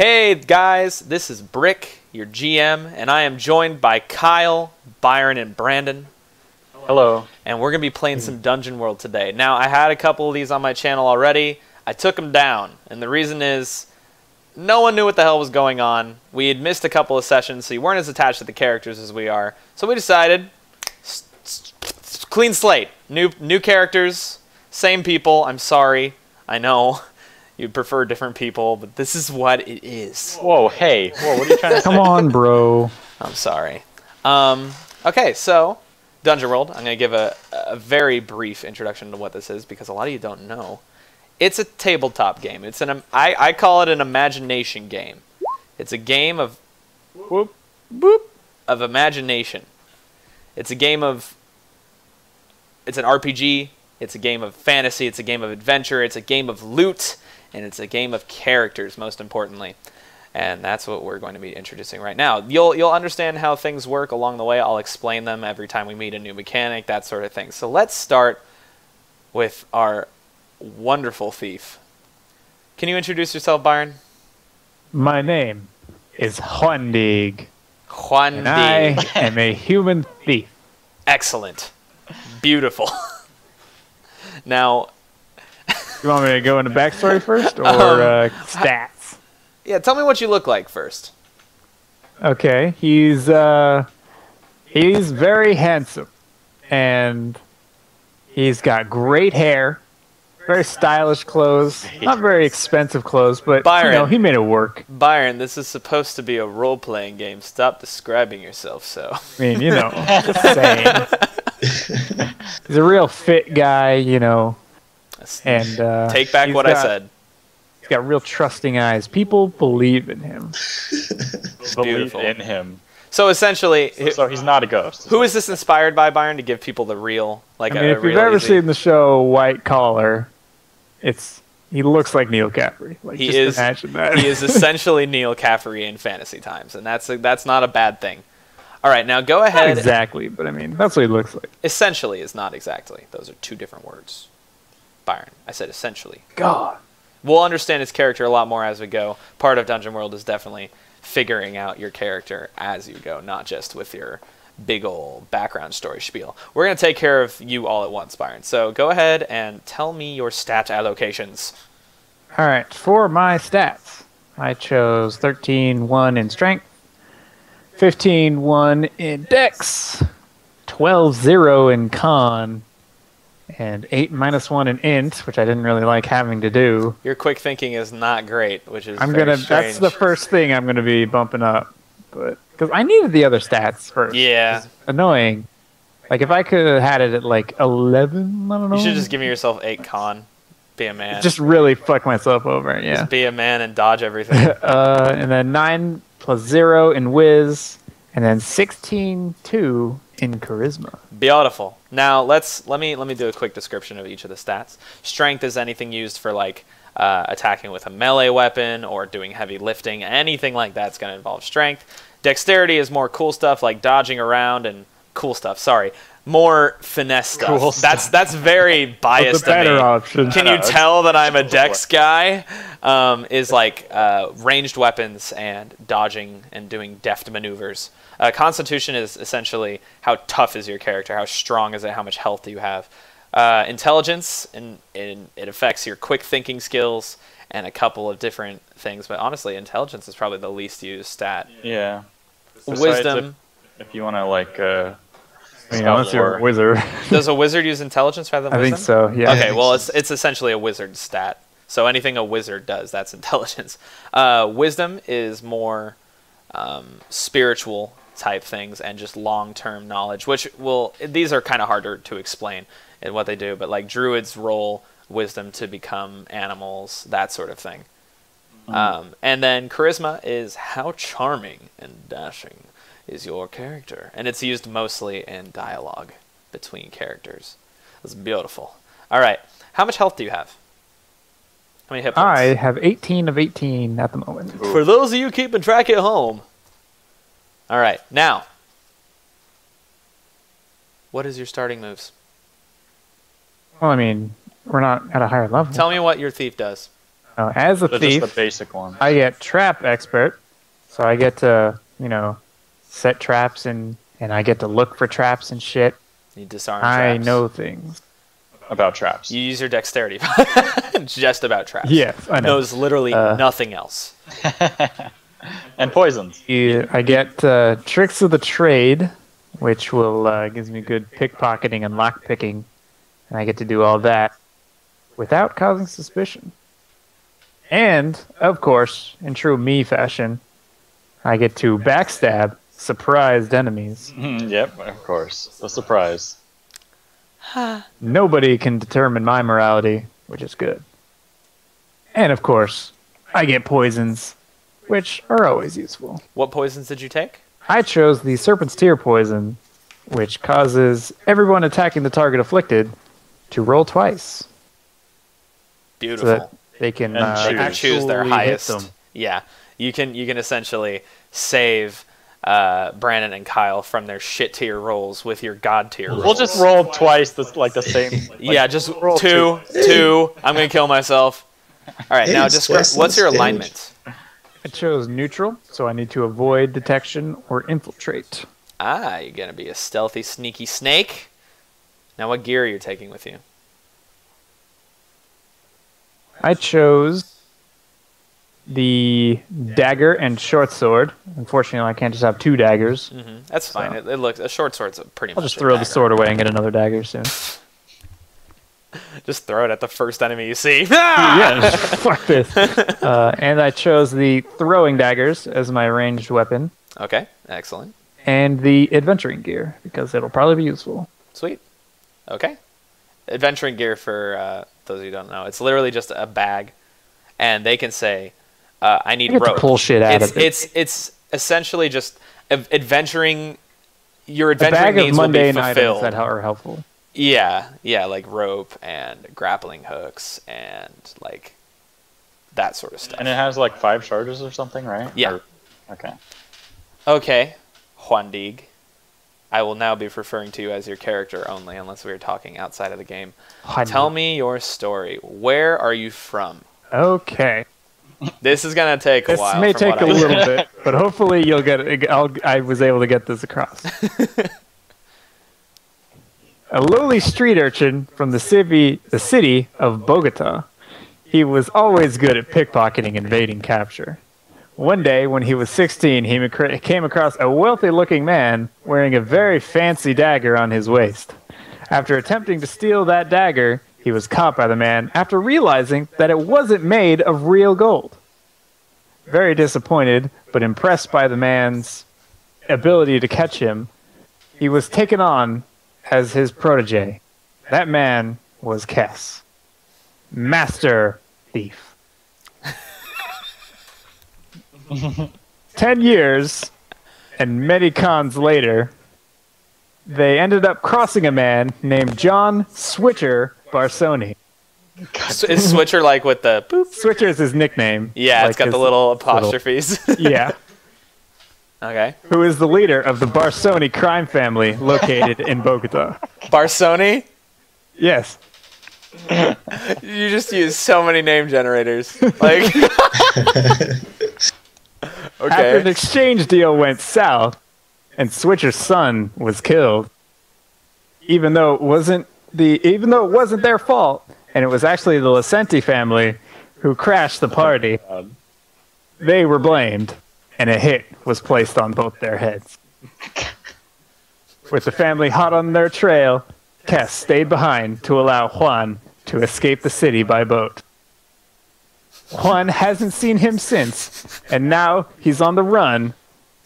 Hey guys, this is Brick, your GM, and I am joined by Kyle, Byron, and Brandon. Hello. And we're going to be playing some Dungeon World today. Now, I had a couple of these on my channel already. I took them down, and the reason is no one knew what the hell was going on. We had missed a couple of sessions, so you weren't as attached to the characters as we are. So we decided, clean slate, new characters, same people. I'm sorry, I know. You'd prefer different people, but this is what it is. Whoa, hey. Whoa, what are you trying to say? Come on, bro. I'm sorry. Okay, so Dungeon World. I'm going to give a very brief introduction to what this is because a lot of you don't know. It's a tabletop game. It's I call it an imagination game. It's a game of of imagination. It's a game of it's an RPG. It's a game of fantasy. It's a game of adventure. It's a game of loot. And it's a game of characters, most importantly. And that's what we're going to be introducing right now. You'll understand how things work along the way. I'll explain them every time we meet a new mechanic, that sort of thing. So let's start with our wonderful thief. Can you introduce yourself, Byron? My name is Juandig. Juandig. And I am a human thief. Excellent. Beautiful. Now, you want me to go into backstory first or stats? Yeah, tell me what you look like first. Okay, he's very handsome, and he's got great hair, very stylish clothes, not very expensive clothes, but Byron, you know, he made it work. Byron, this is supposed to be a role-playing game. Stop describing yourself so. I mean, you know, just saying. He's a real fit guy, you know. And take back what I said. He's got real trusting eyes. People believe in him. Believe in him. So essentially, so he's not a ghost. Who is this inspired by, Byron, to give people the real, like I mean, if you've ever seen the show White Collar, he looks like Neil Caffrey. Like, imagine that. He is essentially Neil Caffrey in fantasy times, and that's not a bad thing. All right, now go ahead. Not exactly, but I mean, that's what he looks like. Essentially is not exactly. Those are two different words. Byron, I said essentially. God. We'll understand his character a lot more as we go. Part of Dungeon World is definitely figuring out your character as you go, not just with your big old background story spiel. We're going to take care of you all at once, Byron. So go ahead and tell me your stat allocations. All right, for my stats, I chose 13-1 in strength, 15-1 in dex, 12-0 in con, and 8-1 in int, which I didn't really like having to do. Your quick thinking is not great, which is That's the first thing I'm gonna be bumping up, but because I needed the other stats first. Yeah. It's annoying. Like if I could have had it at like 11, I don't know. You should just give yourself 8 con. Be a man. Just really fuck myself over. Yeah. Just be a man and dodge everything. And then 9 + 0 in whiz, and then 16-2 in charisma. Beautiful. Now let me do a quick description of each of the stats. Strength is anything used for like attacking with a melee weapon or doing heavy lifting. Anything like that's going to involve strength. Dexterity is more cool stuff like dodging around and cool stuff. Sorry, more finesse stuff. Cool stuff. That's very biased. The better to me. option. Can you tell that I'm a dex guy? Is like ranged weapons and dodging and doing deft maneuvers. Constitution is essentially how tough is your character, how strong is it, how much health do you have. Intelligence, it affects your quick thinking skills and a couple of different things. But honestly, intelligence is probably the least used stat. Yeah. Wisdom. If you want to like. Unless you're a wizard. Does a wizard use intelligence rather than wisdom? I think so. Yeah. Okay. Well, it's essentially a wizard stat. So anything a wizard does, that's intelligence. Wisdom is more spiritual type things and just long-term knowledge, which these are kind of harder to explain in what they do, but like druids roll wisdom to become animals, that sort of thing. And then charisma is how charming and dashing is your character, and it's used mostly in dialogue between characters. It's beautiful. All right, how much health do you have? How many hit points? I have 18 of 18 at the moment. For those of you keeping track at home. All right, now, what is your starting moves? Well, I mean, we're not at a higher level. Tell me what your thief does. Now, as a So thief, just the basic one. I get trap expert, so I get to, set traps and I get to look for traps and shit. You disarm I traps. know things. About traps. You use your dexterity. Just about traps. Yes, I know. Knows literally nothing else. And poisons. I get tricks of the trade, which will gives me good pickpocketing and lockpicking, and I get to do all that without causing suspicion. And, of course, in true me fashion, I get to backstab surprised enemies. Yep, of course. The surprise. Nobody can determine my morality, which is good. And, of course, I get poisons, which are always useful. What poisons did you take? I chose the Serpent's Tear poison, which causes everyone attacking the target afflicted to roll twice. Beautiful. So that they can choose their actually highest. hit them. Yeah, you can essentially save Brandon and Kyle from their shit tier rolls with your god tier rolls. We'll just roll twice, the same. Yeah, just roll two. I'm gonna kill myself. All right, Hey, now it's describe twice what's your less alignment. I chose neutral, so I need to avoid detection or infiltrate. You're gonna be a stealthy, sneaky snake. Now, what gear are you taking with you? I chose the dagger and short sword. Unfortunately, I can't just have two daggers. That's fine. It looks a short sword's pretty I'll much. just throw the sword away and get another dagger soon. Just throw it at the first enemy you see. Yeah, fuck this. And I chose the throwing daggers as my ranged weapon, Okay, excellent, and the adventuring gear because it'll probably be useful. sweet. Okay, adventuring gear for those of you who don't know, it's literally just a bag, and they can say, "I need You get to rope." pull shit out of it. It's essentially just adventuring. Your A adventuring bag of needs will be mundane items fulfilled. that are helpful. Yeah, like rope and grappling hooks and like that sort of stuff. And it has like 5 charges or something, right? Yeah. Okay. Okay, Juan Dig. I will now be referring to you as your character only, unless we are talking outside of the game. Tell me your story. Where are you from? Okay. This is gonna take a This while. may from take what a I- little bit, but hopefully you'll get it. I was able to get this across. A lowly street urchin from the city of Bogota. He was always good at pickpocketing and evading capture. One day, when he was 16, he came across a wealthy-looking man wearing a very fancy dagger on his waist. After attempting to steal that dagger, he was caught by the man after realizing that it wasn't made of real gold. Very disappointed, but impressed by the man's ability to catch him, he was taken on as his protege. That man was Kess. Master Thief. 10 years and many cons later, they ended up crossing a man named John Switcher Barsoni. Is Switcher like with the boop? Switcher is his nickname. Yeah, like it's got his the little apostrophes. Yeah. Okay. Who is the leader of the Barsoni crime family located in Bogota. Barsoni? Yes. You just use so many name generators. Like After an Okay. exchange deal went south and Switcher's son was killed, even though it wasn't their fault, and it was actually the Licenti family who crashed the party, they were blamed, and a hit was placed on both their heads. With the family hot on their trail, Kess stayed behind to allow Juan to escape the city by boat. Juan hasn't seen him since, and now he's on the run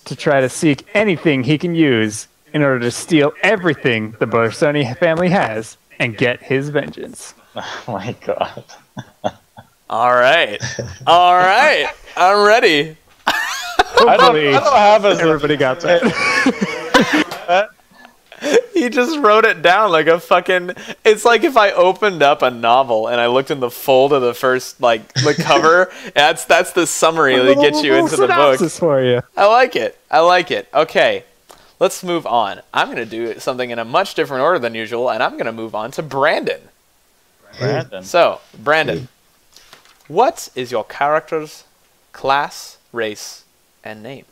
to try to seek anything he can use in order to steal everything the Barsoni family has and get his vengeance. Oh my god. All right. I'm ready. Hopefully, I don't have a everybody got that. He just wrote it down like a fucking. It's like if I opened up a novel and I looked in the fold of the first the cover. That's the summary that gets you into the book. Synopsis for you. I like it. Okay, let's move on. I'm gonna do something in a much different order than usual, and I'm gonna move on to Brandon. Brandon. So, Brandon, What is your character's class, race, and name?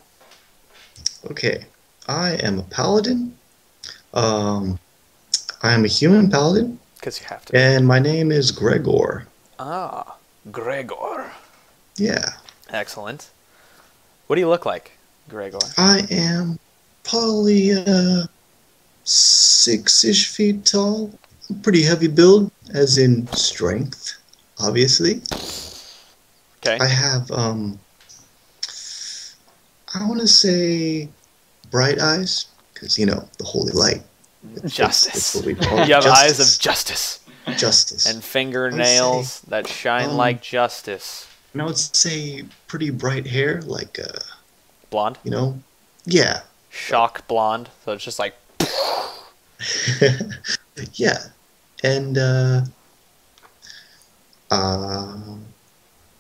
Okay, I am a paladin. I am a human paladin, Because you have to. and my name is Gregor. Ah, Gregor. Yeah, Excellent. What do you look like, Gregor? I am probably 6-ish feet tall. Pretty heavy build, as in strength, obviously. Okay. I have I want to say bright eyes, because the holy light. Justice. That's what we call it. You have eyes Justice. of justice. Justice. And fingernails that shine like justice. And I would say pretty bright hair, like, Blonde? yeah. Shock blonde. So it's just like... Yeah. And,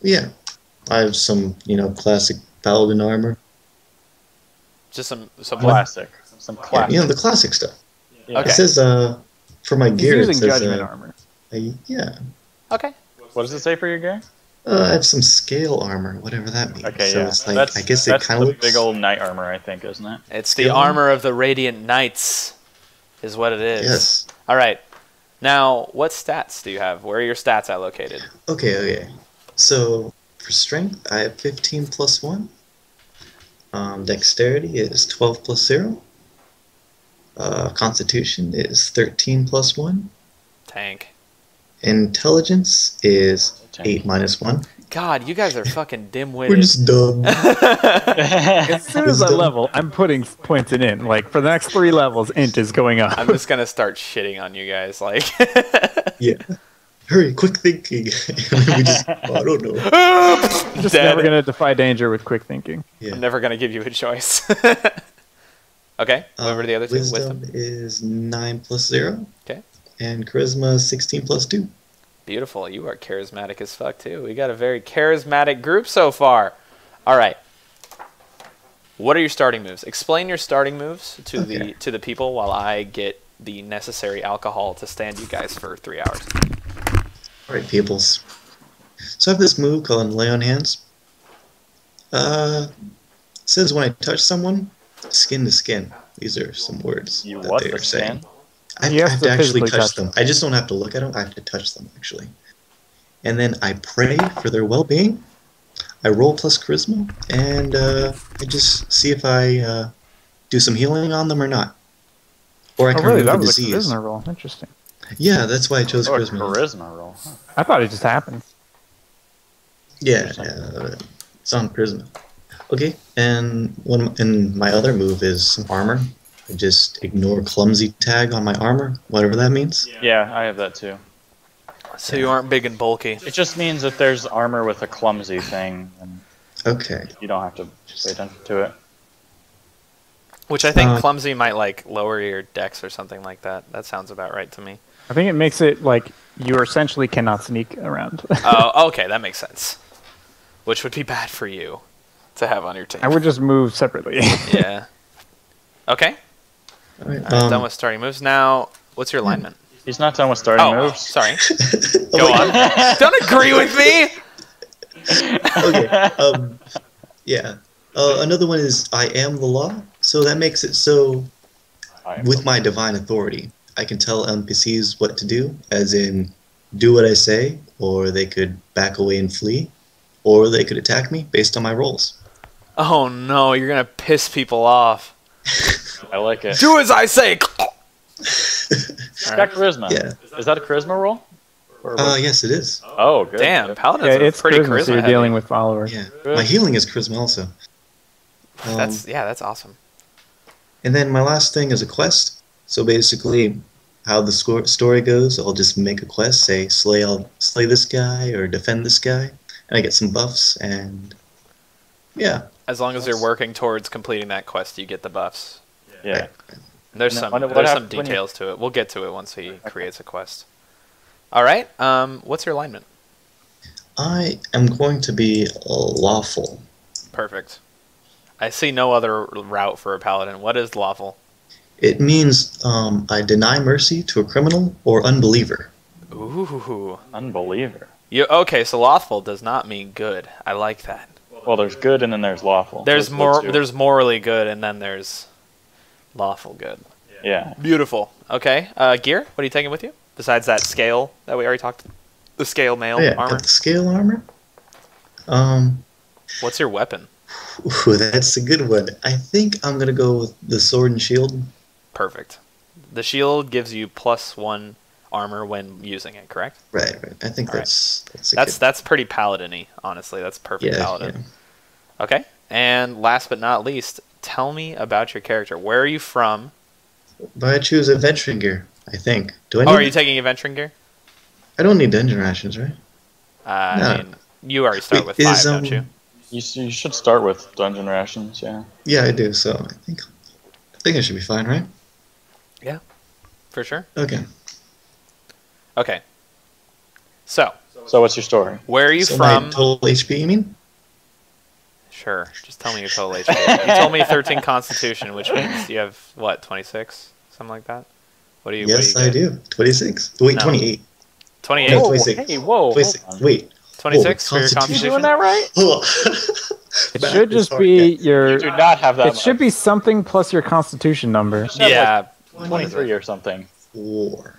yeah. I have some, classic paladin armor. Just some Classic. Some classic. The classic stuff. Yeah. Okay. It says, for my He's gear, it using says, judgment armor. yeah. Okay. What does it say for your gear? I have some scale armor, whatever that means. Okay, so yeah. it's like, that's, I guess it that's kind of the looks... big old knight armor, I think, isn't it? It's the Scale armor of the Radiant Knights, is what it is. Yes. All right. Now, what stats do you have? Where are your stats at located? Okay. So, for strength, I have 15 plus 1. Dexterity is 12 plus 0. Constitution is 13 plus 1. Tank. Intelligence is Tank. 8 minus 1. God, you guys are fucking dim-witted. We're just dumb. As soon as I Wisdom. level, I'm putting points in int. Like, for the next 3 levels, int is going up. I'm just gonna start shitting on you guys. Like, Yeah. Hurry, quick thinking. We just, I don't know. Just dead. never going to defy danger with quick thinking. Yeah. I'm never gonna give you a choice. Okay. Remember the other two? Wisdom is 9 plus 0. Okay. And charisma is 16 plus 2. Beautiful. You are charismatic as fuck too. We got a very charismatic group so far. All right. What are your starting moves? Explain your starting moves to the people while I get the necessary alcohol to stand you guys for 3 hours. Alright, peoples. So I have this move called Lay on Hands. It says when I touch someone, skin to skin. These are some words You that what, they the are saying. skin? I You have have to to actually physically touch touch them. I just don't have to look at them. I have to touch them, actually. And then I pray for their well-being. I roll plus charisma, and I just see if I do some healing on them or not. Or I Oh, can really? remove That a was a disease. charisma roll. Interesting. Yeah, that's why I chose Oh, a charisma. charisma roll. Huh. I thought it just happened. Yeah, it's on charisma. Okay, and my other move is some armor. I just ignore clumsy tag on my armor, whatever that means. Yeah, I have that too. So you aren't big and bulky. It just means that there's armor with a clumsy thing, and Okay. you don't have to pay attention to it. Which I think Um, clumsy might like lower your dex or something like that. That sounds about right to me. I think it makes it like you essentially cannot sneak around. Oh, okay, that makes sense. Which would be bad for you to have on your team. I would just move separately. Yeah. Okay. All right. All right, done with starting moves. Now, what's your alignment? He's not done with starting Oh, moves. sorry. Oh Go my on. God. Don't agree with me. Okay. Yeah. Another one is I am the law. So that makes it so with my divine authority, I can tell NPCs what to do, as in do what I say, or they could back away and flee, or they could attack me based on my rolls. Oh no, you're gonna piss people off. I like it. Do as I say. It's got charisma. Yeah. Is that a charisma roll? Or Yes, it is. oh, good. Damn, good. paladins Yeah, are it's pretty charisma, so you're heavy. dealing with followers. Yeah. Good. My healing is charisma also. That's awesome. And then my last thing is a quest. So basically, how the story goes, I'll just make a quest, say slay this guy or defend this guy, and I get some buffs, and yeah. As long as you're working towards completing that quest, you get the buffs. Yeah. There's Now, some what there's some happens when you- details to it. We'll get to it once he creates a quest. All right. What's your alignment? I am going to be lawful. Perfect. I see no other route for a paladin. What is lawful? It means I deny mercy to a criminal or unbeliever. Ooh. Unbeliever. Okay, so lawful does not mean good. I like that. Well, there's good and then there's lawful. There's Those more. two. There's morally good, and then there's lawful good. Yeah. Beautiful. Okay. Gear. What are you taking with you besides that scale that we already talked? The scale mail Oh, yeah, armor. got the scale armor. What's your weapon? Ooh, that's a good one. I think I'm gonna go with the sword and shield. Perfect. The shield gives you +1 armor when using it. Correct. Right. I think All right. that's a That's pretty paladin-y, honestly. That's perfect yeah, paladin. yeah. Okay. And last but not least, tell me about your character. Where are you from? But I choose adventuring gear. I think. Do I? Oh, Need are you taking adventuring gear? I don't need dungeon rations, right? No. I mean, you already start Wait, with 5, don't you? You should start with dungeon rations, yeah. Yeah, I do. So I think I should be fine, right? Yeah, for sure. Okay. Okay. So, So what's your story? where are you So my from? total HP, you mean? Sure. Just tell me your total HP. You told me 13 Constitution, which means you have, what, 26? Something like that? What do you Yes, what do you I get? do. 26. Wait, No. 28. 28? No, Whoa, 26. hey, whoa. 26. hold on. Wait. 26 for your Constitution. Constitution? You doing that right? Hold on. It should just be You your. do not have that It should be something plus your constitution number. Yeah. 23 or something. 4.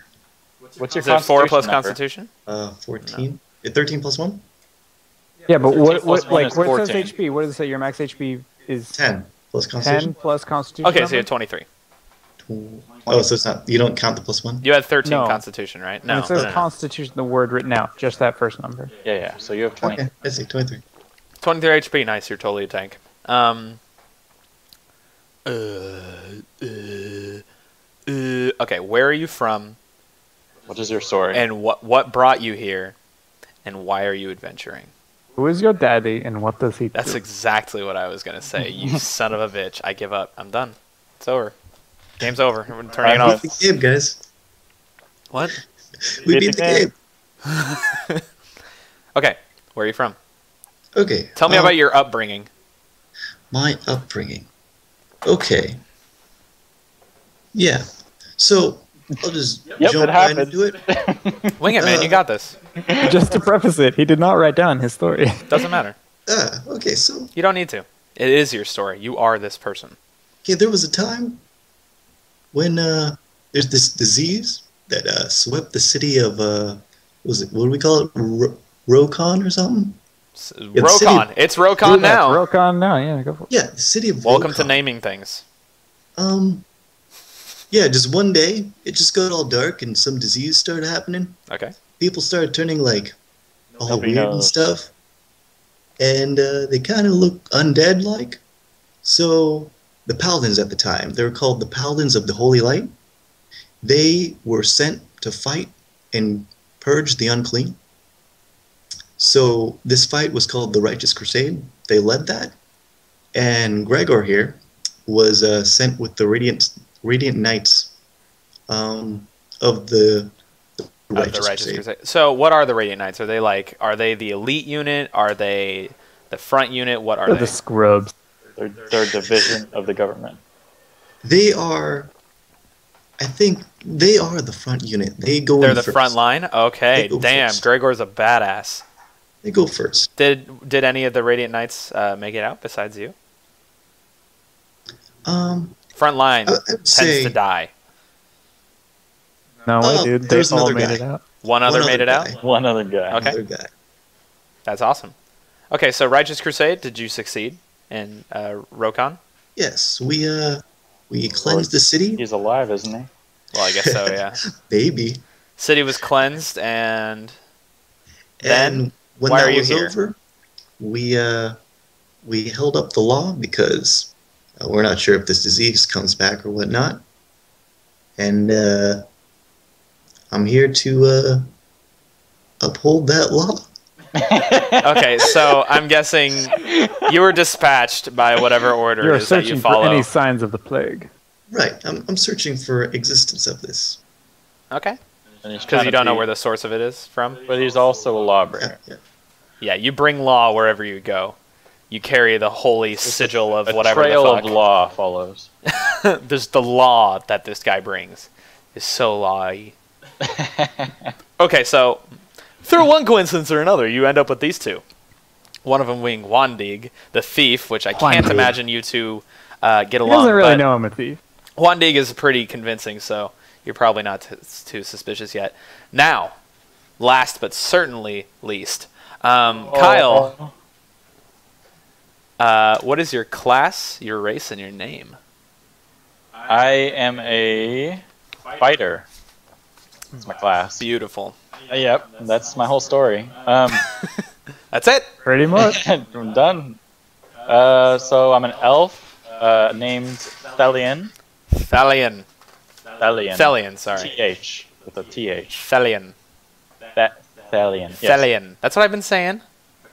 What's your Is it 4 plus number? Constitution? 14. 13 plus 1? Yeah, but 13 what plus one like is where it says 14. HP? What does it say? Your max HP is 10 plus Constitution. 10 plus constitution. Okay, so you number? have 23. Oh, so it's not. You don't count the plus 1? You had 13 No. Constitution, right? And No. it says no, no. constitution, the word written out, just that first number. Yeah. So you have 20. Okay, I see. 23. 23 HP. Nice, you're totally a tank. Okay, where are you from, What is your story? and what brought you here, and why are you adventuring? Who is your daddy, and what does he That's do? exactly what I was gonna say. You son of a bitch! I give up. I'm done. It's over. Game's over. I'm turning it I'm off. Beat the game, guys. What? We Beat beat the the game. game. Okay, where are you from? Okay. Tell me about your upbringing. My upbringing. Okay. Yeah. So I'll just Yep, jump it right happened. into it. Wing it, man. You got this. Just to preface it, he did not write down his story. Doesn't matter. Okay. So You don't need to. It is your story. You are this person. okay, there was a time when there's this disease that swept the city of what do we call it? Rokon or something? the Rokon. city- It's Rokon Yeah, now. Rokon now, yeah, go for it. Yeah, the city of Welcome to Rokon. naming things. Yeah, just one day it just got all dark and some disease started happening. Okay. People started turning like all Nobody weird and knows. stuff, and they kind of look undead like. So the paladins at the time, they were called the Paladins of the Holy Light. They were sent to fight and purge the unclean. So this fight was called the Righteous Crusade. They led that, and Gregor here was sent with the Radiant Knights of the Of the Righteous Crusade. So, what are the Radiant Knights? Are they the elite unit? Are they the front unit? What are They're they? the scrubs. They're a division of the government. They are, I think, they are the front unit. They go They're in the first. front line? Okay, They go damn. first. Gregor's a badass. They go first. Did any of the Radiant Knights make it out besides you? Front line I would tends say to die. No way, dude. They there's all another made guy. it out. One other made it out? guy. One other guy. Okay. Another guy. That's awesome. Okay, so Righteous Crusade, did you succeed in Rokon? Yes, we cleansed the city, He's alive, isn't he? Well, I guess so, yeah. baby. City was cleansed, and Then, And when why that are you was here? over, we held up the law because we're not sure if this disease comes back or whatnot. And I'm here to uphold that law. okay, so I'm guessing you were dispatched by whatever order You're it is that you searching for follow. any signs of the plague. Right. I'm searching for existence of this. Okay, And he's because trying you to don't know be- where the source of it is from. But he's also a Yeah, lawbreaker. yeah. Yeah, you bring law wherever you go. You carry the holy sigil of A whatever trail the of fuck. law follows. There's the law that this guy brings is so lawy. Okay, so Through one coincidence or another, you end up with these two. One of them being Wandig, the thief, which I can't Wandig. imagine you two get He along. doesn't really but know I'm a thief. Wandig is pretty convincing, so you're probably not too suspicious yet. Now, last but certainly least, Kyle, what is your class, your race, and your name? I am a fighter. That's my class. Beautiful. Yep, that's my whole story. That's it. Pretty much. I'm done. So I'm an elf named Thelian. Thalion. Thelian. Thelion, sorry. TH with a TH. Thelion. Thelian. Yes. Thelion. That's what I've been saying.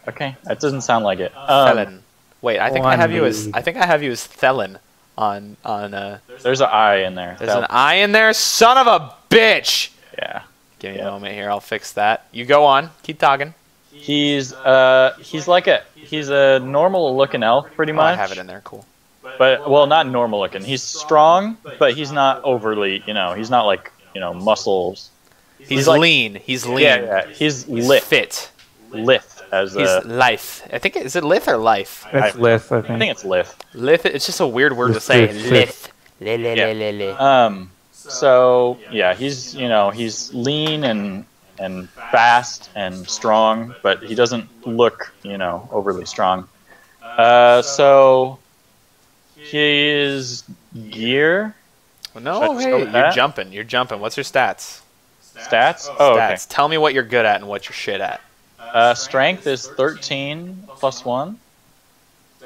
Okay, that doesn't sound like it. Felon. Wait, I think I have you as Wandig. Thelon on There's an I in there. there's an I in there. Son of a bitch. Yeah. Give me a moment here. I'll fix that. You go on. Keep talking. He's a normal looking elf pretty Oh, much. I have it in there. Cool. But well, not normal looking. He's strong, but he's not overly, he's not like, muscles. He's like- lean. He's lean. Yeah. He's He's lithe. fit. Lithe as He's a lithe. I think is it lithe or life? That's Lith, I I think. think it's lithe. Lithe. It's just a weird word to say. Lithe. Lithe. So yeah, he's he's lean and fast and strong, but he doesn't look overly strong. So his gear No, Should I just go hey, with you're that? jumping. You're jumping. What's your stats? stats. Oh, Stats. Tell me what you're good at and what you're shit at. okay. Strength is 13 plus 1.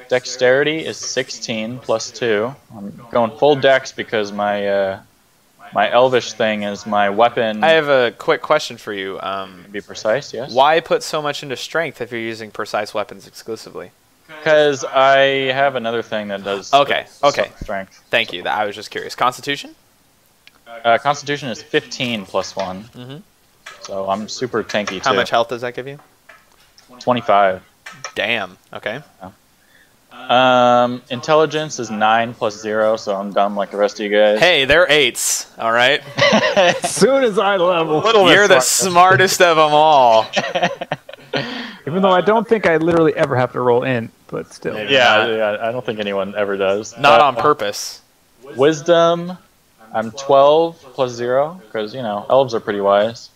Dexterity is 16 plus 2. I'm going full dex because my my elvish thing is my weapon. I have a quick question for you. To be precise, yes. Why put so much into strength if you're using precise weapons exclusively? Because I have another thing that does. Okay, okay. Strength. Thank you. I was just curious. Constitution? Constitution is 15 plus 1. Mhm. So I'm super tanky How too. much health does that give you? 25. Damn. Okay. Intelligence is 9 plus 0, so I'm dumb like the rest of you guys. Hey, they're 8s. All right. As soon as I level. You're the smartest of them all. Even though I don't think I literally ever have to roll in, but still. Maybe. Yeah, I don't think anyone ever does. Not on purpose. Wisdom, I'm 12 plus 0, because, elves are pretty wise.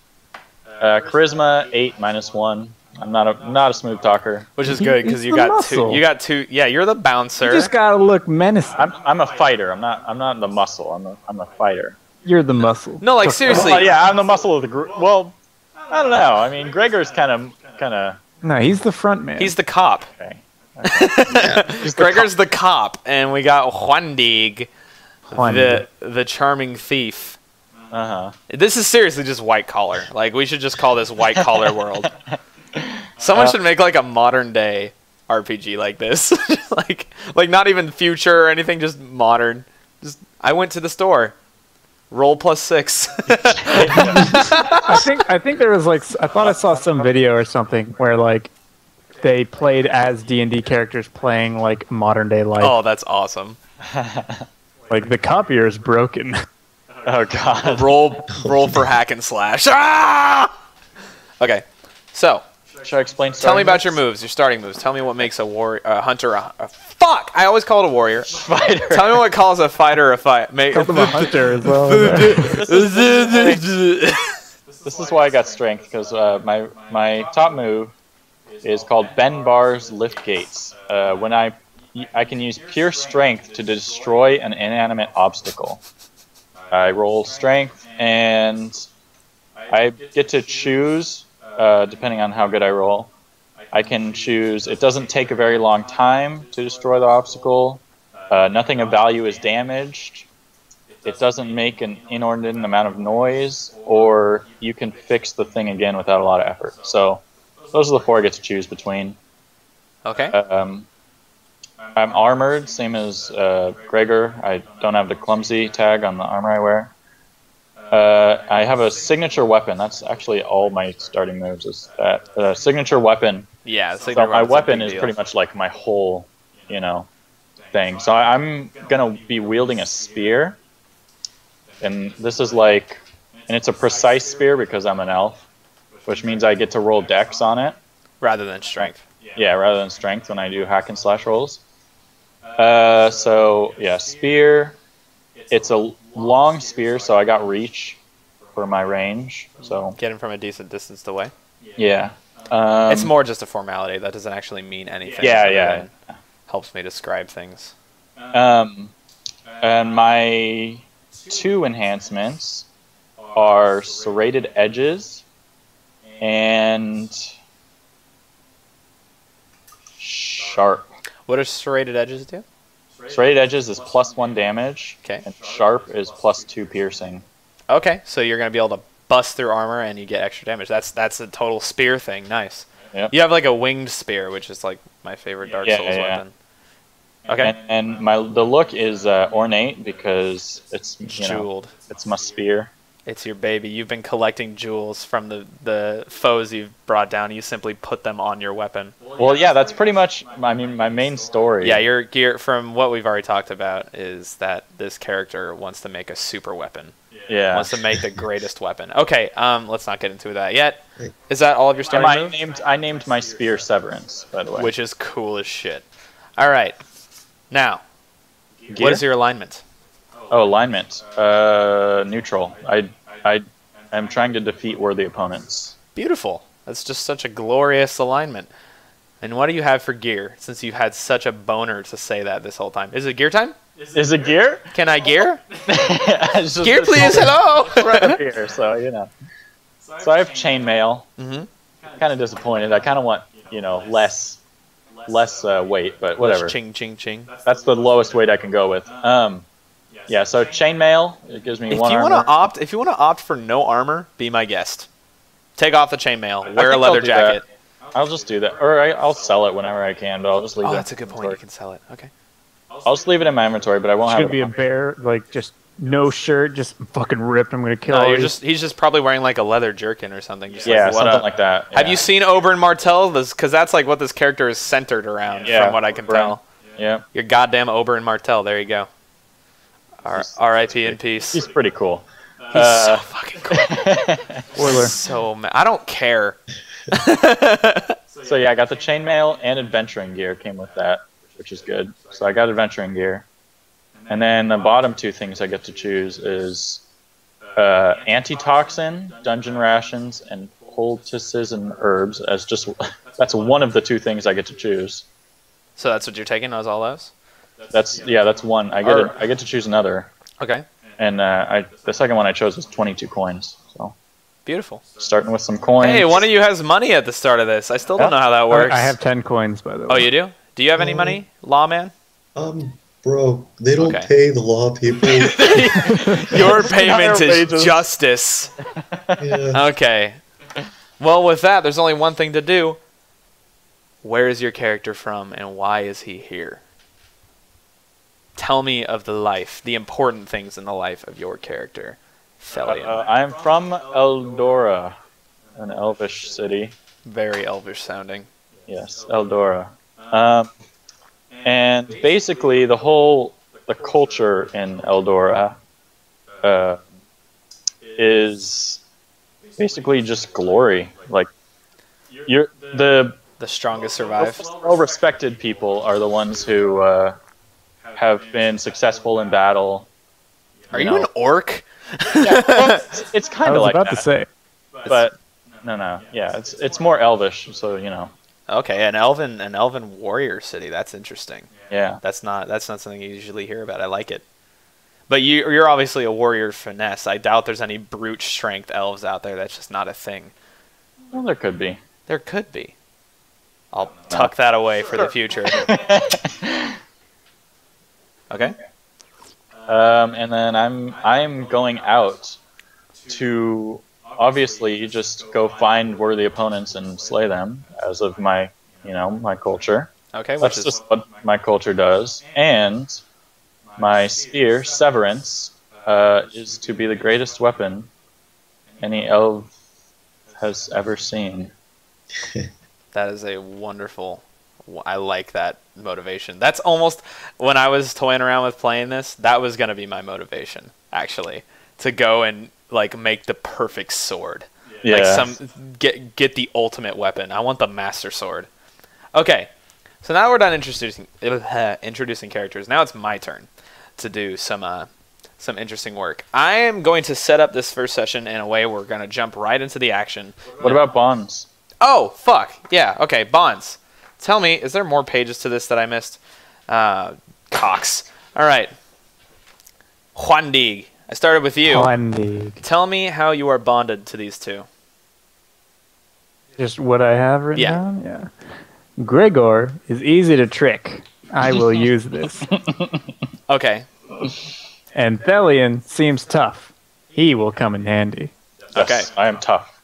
Charisma, 8 minus 1. I'm not a smooth talker. Which is good because He's you the got muscle. two. You got two. Yeah, you're the bouncer. You just gotta look menacing. I'm a fighter. I'm not the muscle. I'm a fighter. You're the muscle. No, like seriously. Well, yeah, I'm the muscle of the group. Well, I don't know. I mean, Gregor's kind of. No, he's the front man. He's the cop. Okay. Gregor's the cop, and we got Juandig, Juandig. the charming thief. Uh huh. This is seriously just white collar. Like we should just call this white collar world. Someone should make like a modern day RPG like this, like not even future or anything, just modern. Just I went to the store. Roll +6. I think there was I thought I saw some video or something where they played as D&D characters playing like modern day life. Oh, that's awesome. Like the copier is broken. Oh God. Roll for hack and slash. Ah! Okay, so Should I explain? tell me about your moves? moves, your starting moves. Tell me what makes a hunter fuck. I always call it a warrior. Fighter. Tell me what calls a fighter a fight. Couple of hunter as well. This is why I got strength, because my top move is called Ben Bar's Lift Gates. When I can use pure strength to destroy an inanimate obstacle. I roll strength, and I get to choose, depending on how good I roll. I can choose, it doesn't take a very long time to destroy the obstacle. Nothing of value is damaged. It doesn't make an inordinate amount of noise, or you can fix the thing again without a lot of effort. So those are the 4 I get to choose between. Okay. I'm armored, same as Gregor. I don't have the clumsy tag on the armor I wear. I have a signature weapon. That's actually all my starting moves. Is that signature weapon? Yeah. So my weapon is pretty much like my whole, thing. So I'm gonna be wielding a spear, and this is and it's a precise spear because I'm an elf. which means I get to roll dex on it. Rather than strength. Yeah, rather than strength when I do hack and slash rolls. So yeah, spear. It's a long spear, so I got reach for my range. So Get him from a decent distance away. yeah, It's more just a formality. That doesn't actually mean anything. Yeah, other yeah. than helps me describe things. and my 2 enhancements are serrated edges and sharp. What do serrated edges do? Serrated edges is +1 damage, Okay. and sharp is +2 piercing. Okay, so you're gonna be able to bust through armor and you get extra damage. That's a total spear thing. Nice. Yep. You have like a winged spear, which is like my favorite Dark Souls weapon. Okay. And the look is ornate because it's Jeweled. it's my spear. It's your baby. You've been collecting jewels from the foes you've brought down. You simply put them on your weapon. Well, yeah, that's pretty much my main story. Yeah, your gear, from what we've already talked about, is that this character wants to make a super weapon. Yeah. Wants to make the greatest weapon. Okay, let's not get into that yet. Is that all of your starting moves? I named my spear Severance, by the way. Which is cool as shit. All right. Now, what Gear? is your alignment? Oh, alignment. Neutral. I'm trying to defeat worthy opponents. Beautiful. That's just such a glorious alignment. And what do you have for gear, since you've had such a boner to say that this whole time? Is it gear time? Is it gear? Can I gear? It's just- Gear, please. Hello. right up here, so you know. So I have chainmail. Mm-hmm. Kind of disappointed. I kind of want less weight, but whatever. Ching, ching, ching. That's the lowest weight I can go with. Yeah. So chainmail, it gives me If one you armor. if you want to opt for no armor, be my guest. Take off the chainmail. Wear a think leather I'll do that. jacket. I'll just do that, or I'll sell it whenever I can. But I'll just leave it. Oh, in that's a good my point. You inventory. can sell it. Okay. I'll just leave it in my inventory, but I won't It's have gonna it. be a bear, like just no shirt, just fucking ripped. I'm gonna kill No, you. he's just probably wearing like a leather jerkin or something. Just Yeah, like, what something up? like that. Have yeah. you seen Oberyn Martell? Because that's like what this character is centered around, Yeah, from what I can Oberyn. tell. Yeah, Your goddamn Oberyn Martell. There you go. R.I.P. in peace. he's pretty cool. He's so fucking cool. Spoiler. So I don't care. So yeah, I got the chainmail and adventuring gear came with that, which is good. So I got adventuring gear, and then the bottom 2 things I get to choose is antitoxin, dungeon rations, and poultices herbs. As just that's one of the 2 things I get to choose. So that's what you're taking? Those all those? That's one. I get to choose another, Okay. and the second one I chose was 22 coins. So Beautiful. starting with some coins. Hey, one of you has money at the start of this. I still don't know how that works. I have 10 coins, by the way. Oh, you do? Do you have any money, lawman? Bro, they don't Okay. pay the law people. Your payment Higher is wages. justice. Yeah. Okay. Well, with that, there's only one thing to do. Where is your character from, and why is he here? Tell me of the important things in the life of your character, Thelian. I'm from Eldora, an elvish city. Very elvish sounding. Yes, Eldora. And basically, the culture in Eldora is basically just glory. Like, the The strongest survive. well-respected people are the ones who have been successful in battle. Are you an orc? Well, it's I kind was of like about that, to say. but no, yeah, it's more elvish, so you know, Okay, an elven warrior city. That's interesting. yeah. That's not something you usually hear about. I like it. But you're obviously a warrior finesse. I doubt there's any brute strength elves out there. That's just not a thing. Well, there could be. There could be. I'll tuck that away for the future. Okay. And then I'm going out to obviously just go find worthy opponents and slay them, as of my culture. Okay, which That's is just what my culture does. And my spear, Severance, is to be the greatest weapon any elf has ever seen. that is a wonderful. I like that motivation. That's almost when I was toying around with playing this. That was gonna be my motivation, actually, to go and like make the perfect sword. Yeah. Like get the ultimate weapon. I want the Master Sword. Okay, so now we're done introducing characters. Now it's my turn to do some interesting work. I am going to set up this first session in a way we're going to jump right into the action. What about bonds? Oh, fuck. Yeah, okay, bonds. Tell me, is there more pages to this that I missed? Cox. All right. Juan Dig. I started with you. Juan Dig. Tell me how you are bonded to these two. Just what I have written Yeah. down? Yeah. Gregor is easy to trick. I will use this. Okay. And Thelian seems tough. He will come in handy. Okay. Yes, I am tough.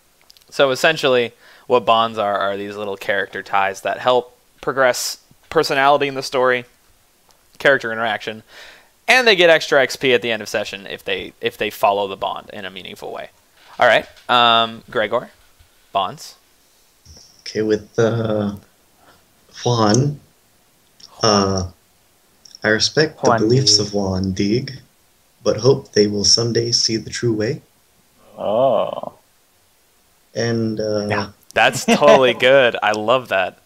So essentially, what bonds are these little character ties that help progress personality in the story, character interaction, and they get extra XP at the end of session if they follow the bond in a meaningful way. All right, Gregor, bonds. Okay, with Juan, I respect the Juan beliefs Dig. of Juan Dig, but hope they will someday see the true way. Oh. And That's totally good. I love that.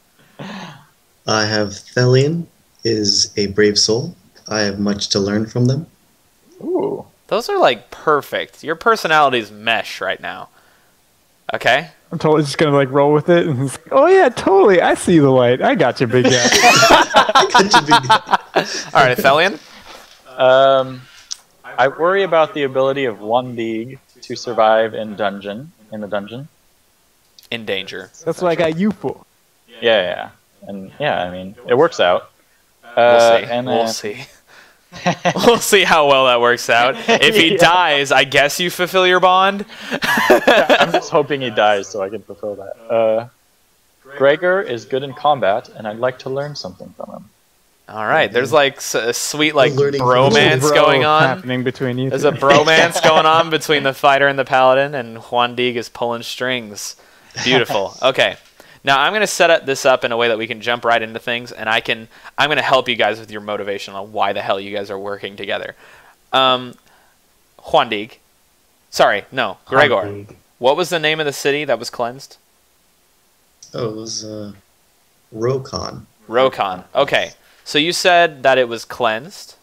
I have Thelian is a brave soul. I have much to learn from them. Ooh. Those are like perfect. Your personalities mesh right now. Okay. I'm totally just gonna like roll with it. And it's, oh yeah, totally. I see the light. I got you, big guy. All right, Thelian. I worry about the ability of one League to survive in the dungeon. In danger. That's what I got you for. Yeah. And yeah, I mean, it works out. We'll see. And We'll see. We'll see how well that works out. If he dies, I guess you fulfill your bond. I'm just hoping he dies so I can fulfill that. Gregor is good in combat, and I'd like to learn something from him. All right, there's like a sweet like Learning from bromance Bro going on. happening between you. There's two. a bromance going on between the fighter and the paladin, and Juan Dig is pulling strings. Beautiful. Okay. Now I'm going to set this up in a way that we can jump right into things, and I'm going to help you guys with your motivation on why the hell you guys are working together. Juan Dig. Sorry, no, Gregor. Juan Dig. What was the name of the city that was cleansed? Oh, it was Rokon. Rokon. Okay. So you said that it was cleansed.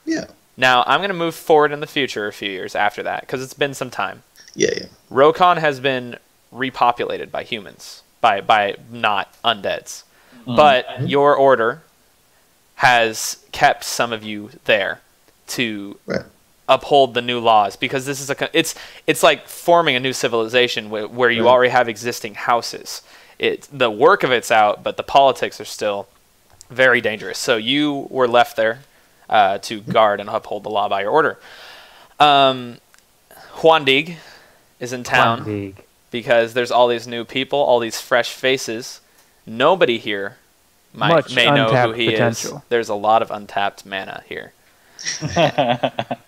Yeah. Now I'm going to move forward in the future a few years after that, because it's been some time. Yeah. Rokon has been repopulated by humans. By not undeads. But your order has kept some of you there to Right. uphold the new laws, because this is it's like forming a new civilization where you already have existing houses. The work of it's out, but the politics are still very dangerous. So you were left there to guard and uphold the law by your order. Juan Dig is in town. Juan Dig. Because there's all these new people, all these fresh faces. Nobody here may know who untapped he potential. is. There's a lot of untapped mana here. Tap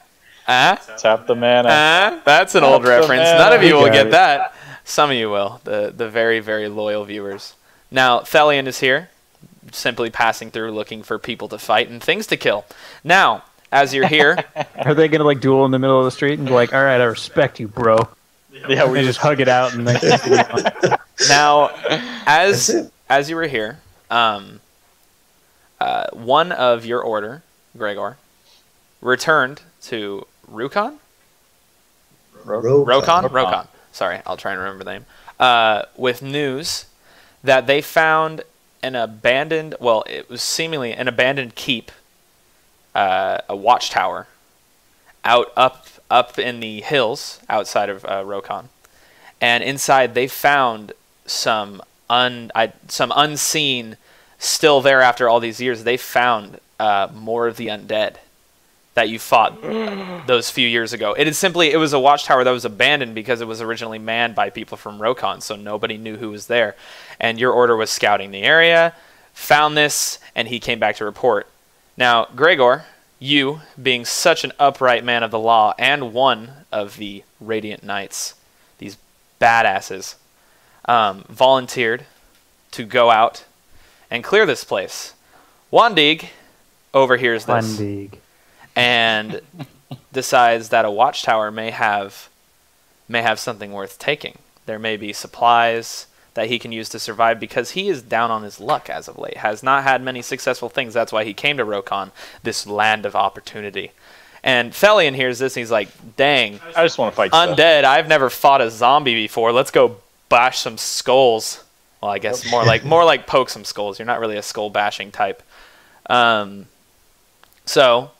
the mana. That's an old Tap the reference. mana. None of you We will got get it. that. Some of you will. The very, very loyal viewers. Now, Thelian is here, simply passing through looking for people to fight and things to kill. Now, as you're here, Are they gonna like duel in the middle of the street and be like, "All right, I respect you, bro"? Yeah, We just hug it out and like. now, That's it. as you were here, one of your order, Gregor, returned to Rokon? Rokon. Sorry, I'll try and remember the name. With news that they found an abandoned, well, it was seemingly an abandoned keep, a watchtower, up in the hills outside of Rokon, and inside they found some unseen, still there after all these years. They found more of the undead that you fought those few years ago. It was a watchtower that was abandoned because it was originally manned by people from Rokon, so nobody knew who was there. And your order was scouting the area, found this, and he came back to report. Now, Gregor, you, being such an upright man of the law and one of the Radiant Knights, these badasses, volunteered to go out and clear this place. Juan Dig overhears this. Juan Dig. And decides that a watchtower may have something worth taking. There may be supplies that he can use to survive because he is down on his luck as of late. Has not had many successful things. That's why he came to Rokon, this land of opportunity. And Felion hears this and he's like, dang, I just want to fight undead, I've never fought a zombie before. Let's go bash some skulls. Well, I guess more like poke some skulls. You're not really a skull bashing type. So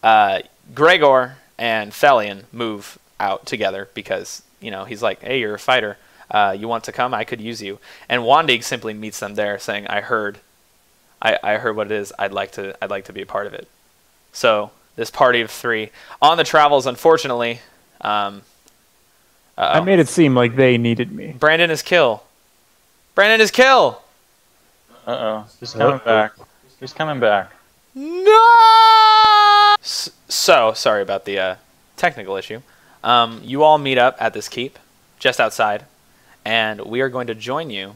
Gregor and Felion move out together because, he's like, hey, you're a fighter. You want to come? I could use you. And Wandig simply meets them there saying, I heard what it is. I'd like to be a part of it. So this party of 3 on the travels, unfortunately. I made it seem like they needed me. Brandon is kill. Brandon is kill. Uh-oh. He's coming back. He's coming back. No! So, sorry about the technical issue. You all meet up at this keep, just outside, and we are going to join you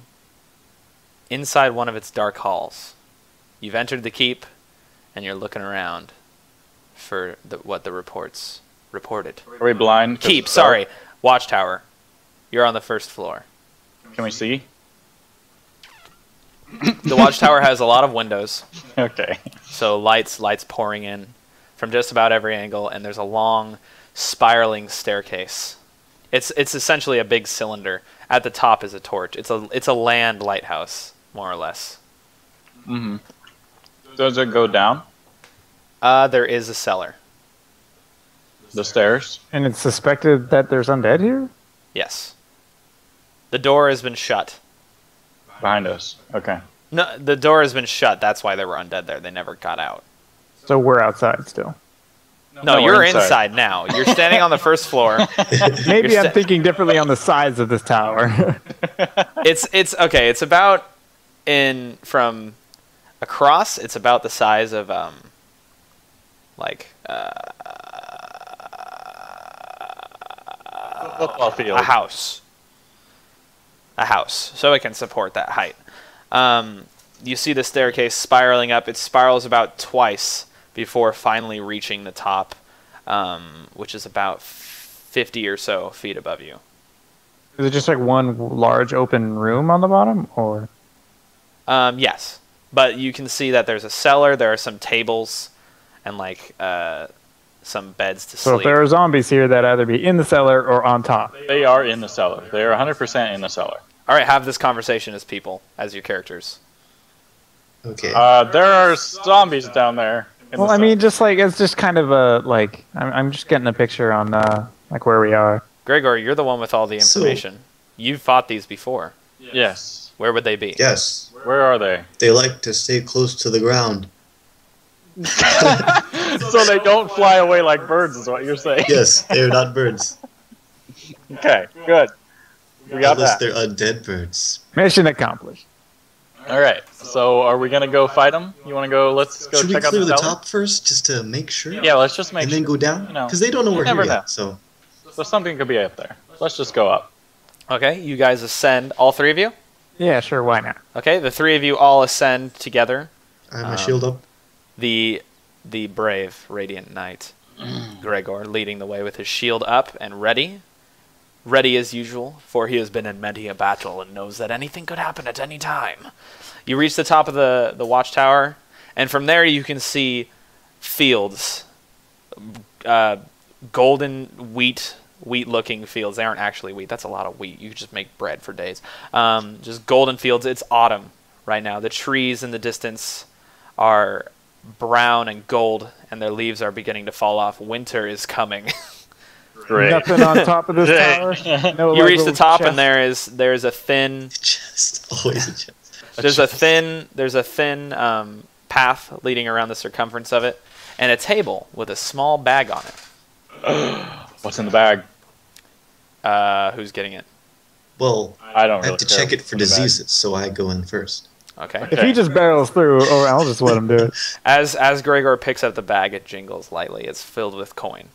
inside one of its dark halls. You've entered the keep, and you're looking around for what the reports reported. Are we blind? Keep, sorry. Watchtower. You're on the first floor. Can we see? The watchtower has a lot of windows. Okay. So lights pouring in from just about every angle, and there's a long spiraling staircase. It's essentially a big cylinder. At the top is a torch. It's a land lighthouse, more or less. Mm-hmm. Does it go down? There is a cellar. The stairs? And it's suspected that there's undead here? Yes. The door has been shut. Behind us. Okay. No, the door has been shut. That's why there were undead there. They never got out. So we're outside still. No, you're inside now. You're standing on the first floor. Maybe I'm thinking differently on the sides of this tower. It's okay. It's about from across. It's about the size of a football field. A house. So it can support that height. You see the staircase spiraling up. It spirals about twice before finally reaching the top, which is about 50 or so feet above you. Is it just like one large open room on the bottom, or? Yes, but you can see that there's a cellar. There are some tables and some beds to sleep. So if there are zombies here, that either be in the cellar or on top. They are in the cellar. They are 100% in the cellar. All right, have this conversation as people, as your characters. Okay. There are zombies down there. Well, I mean, just it's just kind of I'm just getting a picture on where we are. Gregor, you're the one with all the information. You've fought these before. Yes. Where would they be? Yes. Where are they? They like to stay close to the ground. So they don't fly away like birds, is what you're saying? Yes, they're not birds. Okay, good. We got Unless that. they're undead birds. Mission accomplished. All right. So are we gonna go fight them? You want to go? Let's go Should we check out clear the the cellar? top first, just to make sure? Yeah, let's just make and sure. then go down? Because they don't know we're never here know. yet, so... So something could be up there. Let's just go up. Okay, you guys ascend, all 3 of you? Yeah, sure, why not? Okay, the 3 of you all ascend together. I have my shield up. The brave Radiant Knight, Gregor, leading the way with his shield up and ready. Ready as usual, for he has been in many a battle and knows that anything could happen at any time. You reach the top of the watchtower, and from there you can see fields. Golden wheat-looking fields. They aren't actually wheat. That's a lot of wheat. You could just make bread for days. Just golden fields. It's autumn right now. The trees in the distance are brown and gold, and their leaves are beginning to fall off. Winter is coming. Great. Nothing on top of this tower? No, You reach the little top, chest? and there's a thin Chest. Always a chest. there's a thin path leading around the circumference of it, and a table with a small bag on it. What's in the bag? Who's getting it? Well, I don't I really have to care check it what's for in the bag. diseases, so I go in first. Okay. If he just barrels through, or I'll just let him do it. As Gregor picks up the bag, it jingles lightly. It's filled with coin.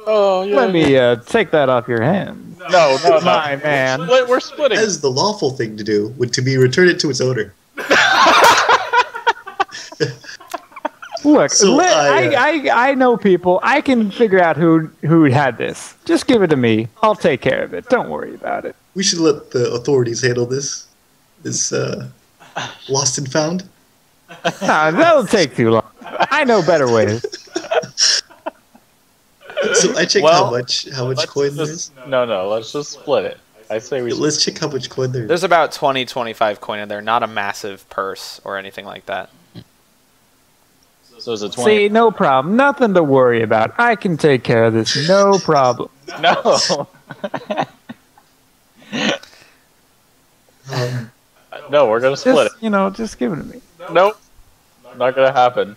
Oh, yeah. Let me take that off your hands. No, My man. We're splitting. As the lawful thing to do would to be return it to its owner. Look, So I know people. I can figure out who had this. Just give it to me. I'll take care of it. Don't worry about it. we should let the authorities handle this. This lost and found. Nah, that'll take too long. I know better ways. So I checked Well, how much coin there is. No, let's just split it. I say we. Let's check how much coin there is. There's about 20, 25 coin in there. Not a massive purse or anything like that. So is it 20? See, no problem. Nothing to worry about. I can take care of this. No problem. No. Um, No, we're gonna split Just give it to me. it. Nope. Not gonna happen.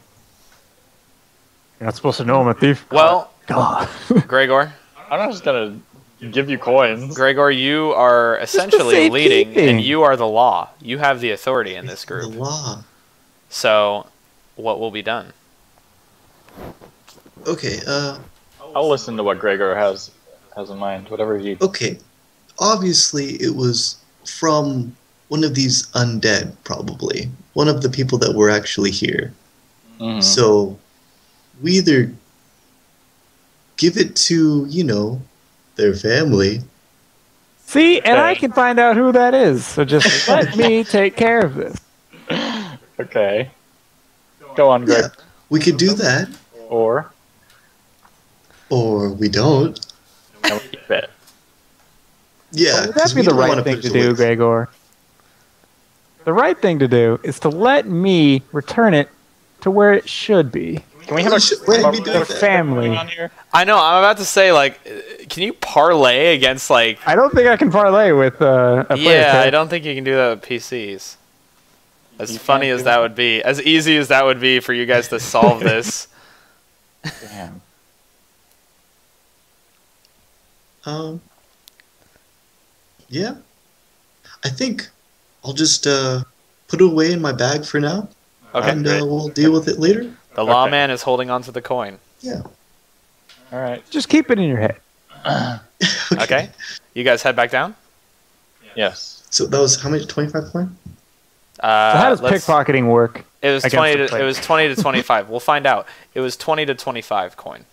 You're not supposed to know I'm a thief. Well, God. Gregor, I'm not just gonna give you coins. Gregor, you are essentially safekeeping. leading, and you are the law. You have the authority in this the group. law. So, what will be done? Okay. I'll listen to what Gregor has in mind. Whatever he. Okay. Obviously, it was from one of these undead, probably one of the people that were actually here. Mhm. So we either give it to their family. See, and I Okay. can find out who that is. So just let me take care of this. Okay. Go on, Greg. Yeah, we could do that, Or or we don't. and we keep it. Yeah, Would 'cause that be we the don't right wanna thing put to it do, away. Gregor? The right thing to do is to let me return it to where it should be. Can we have a Let me do Their that. family. on here? I know. I'm about to say, like, can you parlay against like? I don't think I can parlay with a player. Yeah, character. I don't think you can do that with PCs. As You funny can't as do that that? would be, as easy as that would be for you guys to solve this. Damn. Yeah. I think I'll just put it away in my bag for now, Okay, and great. we'll deal with it later. The lawman is holding onto the coin. Yeah. All right. Just keep it in your head. Okay, you guys head back down. Yes. So that was how much? 25 coin? So how does let's- pickpocketing work? It was against 20. the It player? was 20 to 25. We'll find out. It was 20 to 25 coin.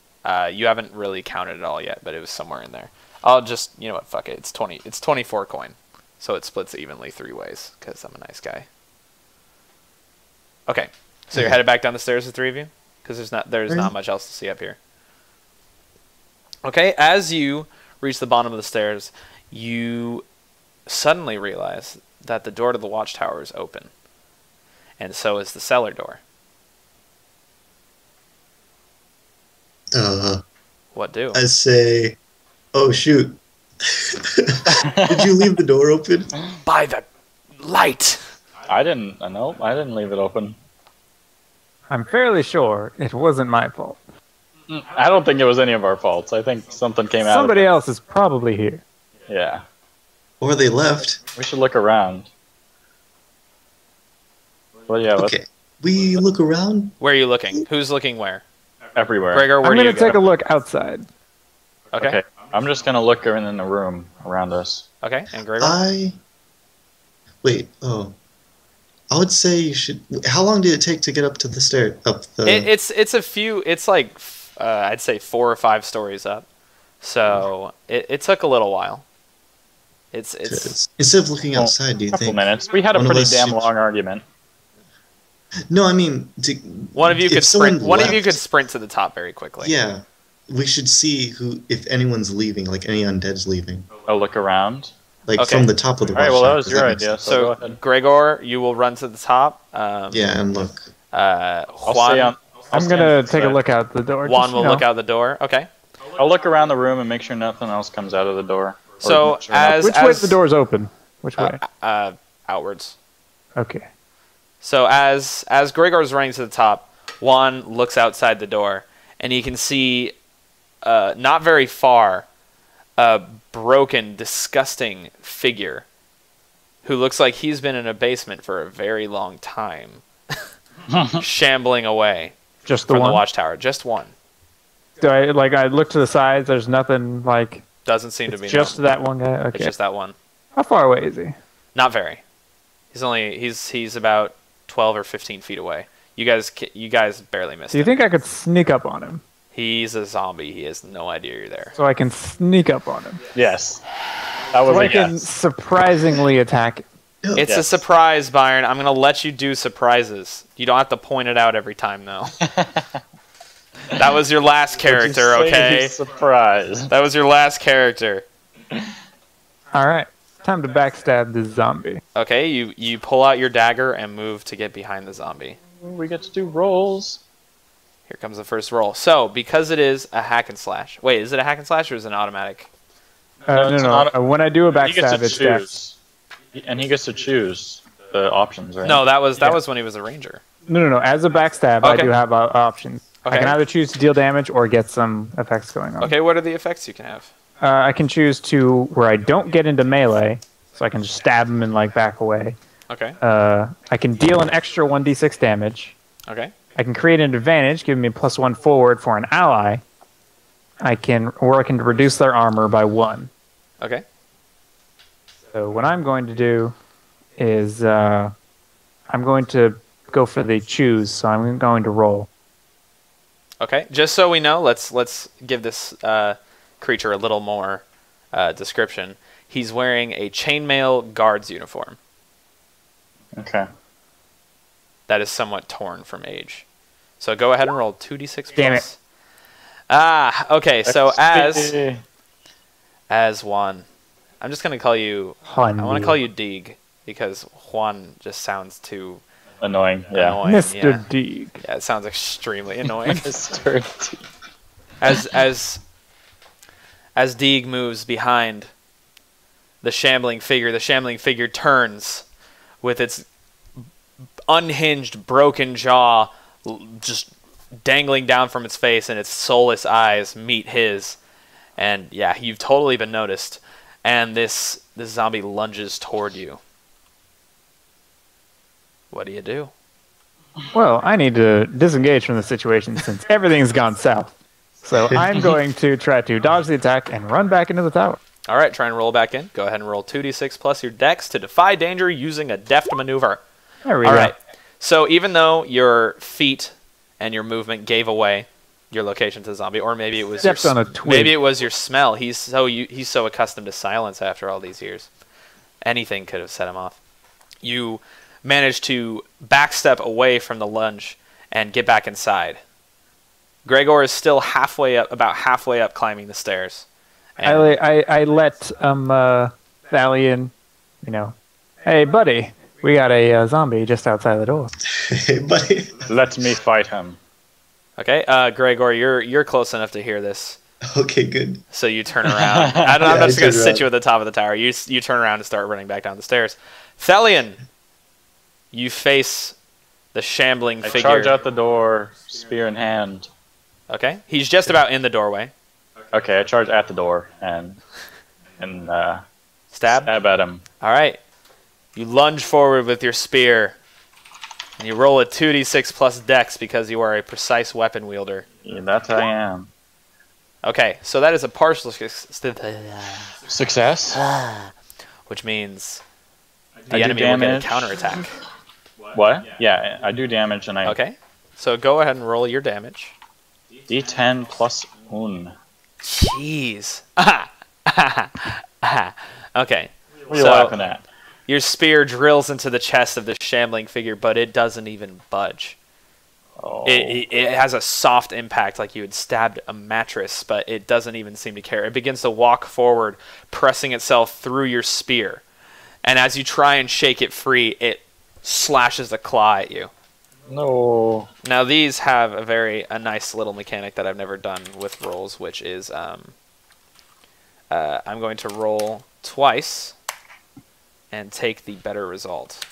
You haven't really counted it all yet, but it was somewhere in there. I'll just, you know what? Fuck it. It's 20. It's 24 coin, so it splits evenly 3 ways because I'm a nice guy. Okay, so you're headed back down the stairs, the 3 of you, because there's not much else to see up here. Okay, as you reach the bottom of the stairs, you suddenly realize that the door to the watchtower is open, and so is the cellar door. What do? I say, oh shoot. Did you leave the door open? By the light! I didn't. Nope. I didn't leave it open. I'm fairly sure it wasn't my fault. I don't think it was any of our faults. I think something came out. Somebody else is probably here. Yeah. Or they left? We should look around. Well, yeah. Okay. We look around. Where are you looking? Who's looking where? Everywhere. Gregor, where I'm do going you to take go? a look outside. Okay. Okay. I'm just gonna look in the room around us. Okay, and Gregor? Wait, oh. I would say you should. How long did it take to get up to the stair? It's a few. It's like I'd say 4 or 5 stories up. So it took a little while. It's Instead of looking outside, do you Couple think? minutes. We had a one of pretty us damn should- long argument. No, I mean, one of you if could someone sprint. One of you left- could sprint to the top very quickly. Yeah, we should see if anyone's leaving, like any undead's leaving, I'll look around. like Okay. from the top of the All right. Well, watchtower, that was does your make idea. sense? So go So ahead. Gregor, you will run to the top. Yeah, and look. I'll Juan, stay on. I'm stand going on to the take a side. look out the door. Juan just, will look out the door. Okay. I'll look around the room and make sure nothing else comes out of the door. Or So make sure nothing- Which way is the door's open? Which way? Outwards. Okay. So as Gregor's running to the top, Juan looks outside the door, and he can see, not very far, a broken, disgusting figure who looks like he's been in a basement for a very long time, shambling away Just the from one? the watchtower. Just one. Do I look to the sides? There's nothing like. Doesn't seem to It's be just no. that one guy. It's Okay. just that one. How far away is he? Not very. He's about 12 or 15 feet away. You guys barely missed Do you him. think I could sneak up on him? He's a zombie. He has no idea you're there. So I can sneak up on him. Yes. That was So a I can guess. surprisingly attack him. It's a Yes. surprise, Byron. I'm going to let you do surprises. You don't have to point it out every time, though. That was your last character, okay? Surprise. That was your last character. All right. Time to backstab this zombie. Okay, you pull out your dagger and move to get behind the zombie. We get to do rolls. Here comes the first roll. So, because it is a hack and slash. Wait, is it a hack and slash or is it an automatic? No, it's not- When I do a He gets backstab, to it's dex. choose. And he gets to choose the options, right? No, that was when he was a ranger. No. As a backstab, I Okay. do have options. Okay. I can either choose to deal damage or get some effects going on. Okay, what are the effects you can have? I can choose to where I don't get into melee, so I can just stab him and like back away. Okay. I can deal an extra 1d6 damage. Okay. I can create an advantage, giving me +1 forward for an ally. I can reduce their armor by 1. Okay. So what I'm going to do is I'm going to go for the choose. So I'm going to roll. Okay. Just so we know, let's give this creature a little more description. He's wearing a chainmail guard's uniform Okay. that is somewhat torn from age. So go ahead and roll 2d6 Damn plus. Ah, okay. So as Juan, I'm just gonna call you. I want to call you Deeg because Juan just sounds too Annoying. Yeah. annoying. Mr. Yeah. Deeg. Yeah, it sounds extremely annoying. Mr. T. as Deeg moves behind the shambling figure turns with its unhinged, broken jaw just dangling down from its face, and its soulless eyes meet his. And yeah, you've totally been noticed. And this zombie lunges toward you. What do you do? Well, I need to disengage from the situation since everything's gone south. So I'm going to try to dodge the attack and run back into the tower. All right, try and roll back in. Go ahead and roll 2d6 plus your dex to defy danger using a deft maneuver. There we All go. right. So even though your feet and your movement gave away your location to the zombie, or maybe it was Stepped on a twig. maybe it was your smell. He's so accustomed to silence after all these years. Anything could have set him off. You managed to backstep away from the lunge and get back inside. Gregor is still about halfway up climbing the stairs. And I let Thali in, hey buddy, we got a zombie just outside the door. Hey, buddy. Let me fight him. Okay, Gregor, you're close enough to hear this. Okay, good. So you turn around. I'm Yeah, not just going I to turn sit around. you at the top of the tower. You turn around and start running back down the stairs. Thelian, you face the shambling I figure. charge out the door, spear in hand. Okay, he's just about in the doorway. Okay, I charge at the door and Stab. stab at him. All right. You lunge forward with your spear, and you roll a 2d6 plus dex because you are a precise weapon wielder. Yeah, that I am. Okay, so that is a partial Success. which means I the do enemy will get a damage. counterattack. What? Yeah, I do damage and I Okay, so go ahead and roll your damage. D10 plus 1. Jeez. Okay. What are you laughing at? Your spear drills into the chest of the shambling figure, but it doesn't even budge. Oh. It has a soft impact like you had stabbed a mattress, but it doesn't even seem to care. It begins to walk forward, pressing itself through your spear. And as you try and shake it free, it slashes a claw at you. No. Now these have a nice little mechanic that I've never done with rolls, which is I'm going to roll twice and take the better result.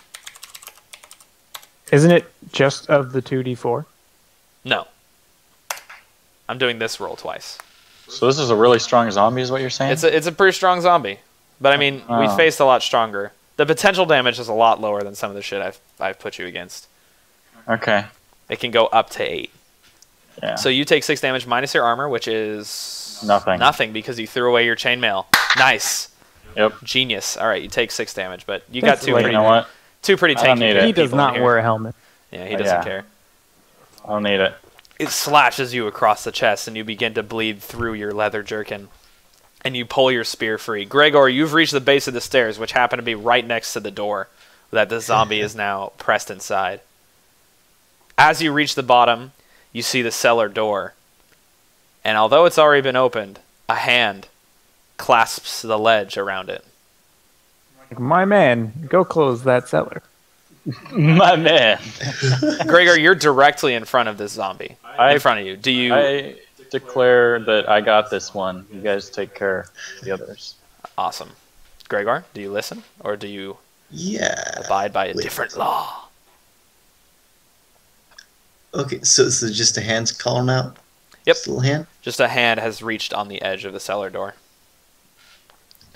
Isn't it just of the 2d4? No. I'm doing this roll twice. So this is a really strong zombie is what you're saying? It's a pretty strong zombie. But I mean, we Oh. faced a lot stronger. The potential damage is a lot lower than some of the shit I've put you against. Okay. It can go up to 8. Yeah. So you take 6 damage minus your armor, which is Nothing. Nothing because you threw away your chainmail. Nice. Yep. Genius. All right, you take 6 damage, but you Thanks, got two Blake. You pretty know what? two pretty I don't tanky need it. He does people not in here. wear a helmet. Yeah, he doesn't Yeah. care. I'll need it. It slashes you across the chest, and you begin to bleed through your leather jerkin. And you pull your spear free. Gregor, you've reached the base of the stairs, which happen to be right next to the door that the zombie is now pressed inside. As you reach the bottom, you see the cellar door. And although it's already been opened, a hand clasps the ledge around it. My man, go close that cellar. My man. Gregor, you're directly in front of this zombie. In front of you. Do you... I declare that I got this one. You guys take care of the others. Awesome. Gregor, do you listen? Or do you abide by a different law? Okay, so just a hand's calling out? Yep. Just a little hand? Just a hand has reached on the edge of the cellar door.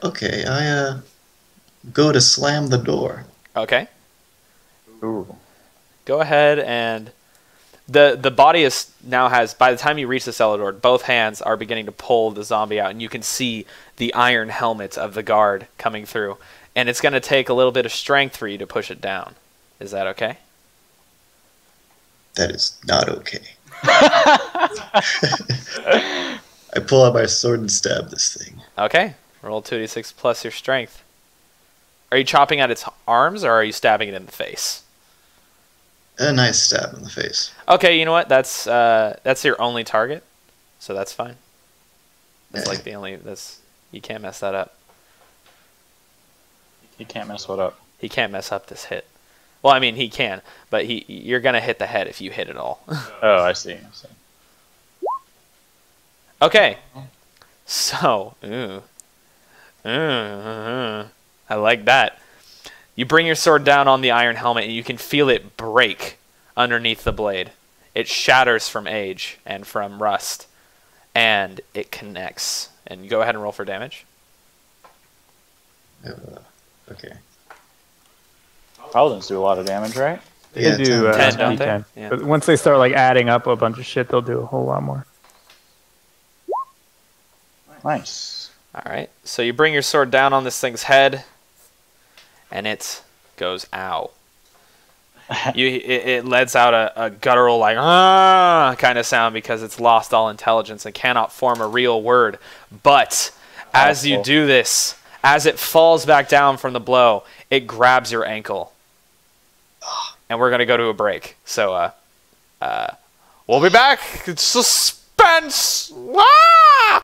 Okay, I go to slam the door. Okay. Ooh. Go ahead and... The body is now has, by the time you reach the cellar door, both hands are beginning to pull the zombie out, and you can see the iron helmet of the guard coming through. And it's going to take a little bit of strength for you to push it down. Is that okay? That is not okay. I pull out my sword and stab this thing. Okay. Roll 2d6 plus your strength. Are you chopping at its arms, or are you stabbing it in the face? A nice stab in the face. Okay, you know what? That's your only target, so that's fine. That's like the only... You can't mess that up. You can't mess what up? He can't mess up this hit. Well, I mean, he can, but you're going to hit the head if you hit it all. Oh, I see. Okay. So, I like that. You bring your sword down on the iron helmet, and you can feel it break underneath the blade. It shatters from age and from rust, and it connects. And you go ahead and roll for damage. Okay. Paladins do a lot of damage, right? They do 10, don't they? 10. Yeah. But once they start like adding up a bunch of shit, they'll do a whole lot more. Nice. All right. So you bring your sword down on this thing's head, and it goes ow. It lets out a guttural like ah kind of sound because it's lost all intelligence and cannot form a real word. But as you do this, as it falls back down from the blow, it grabs your ankle. And we're gonna go to a break. So we'll be back. It's suspense. Ah!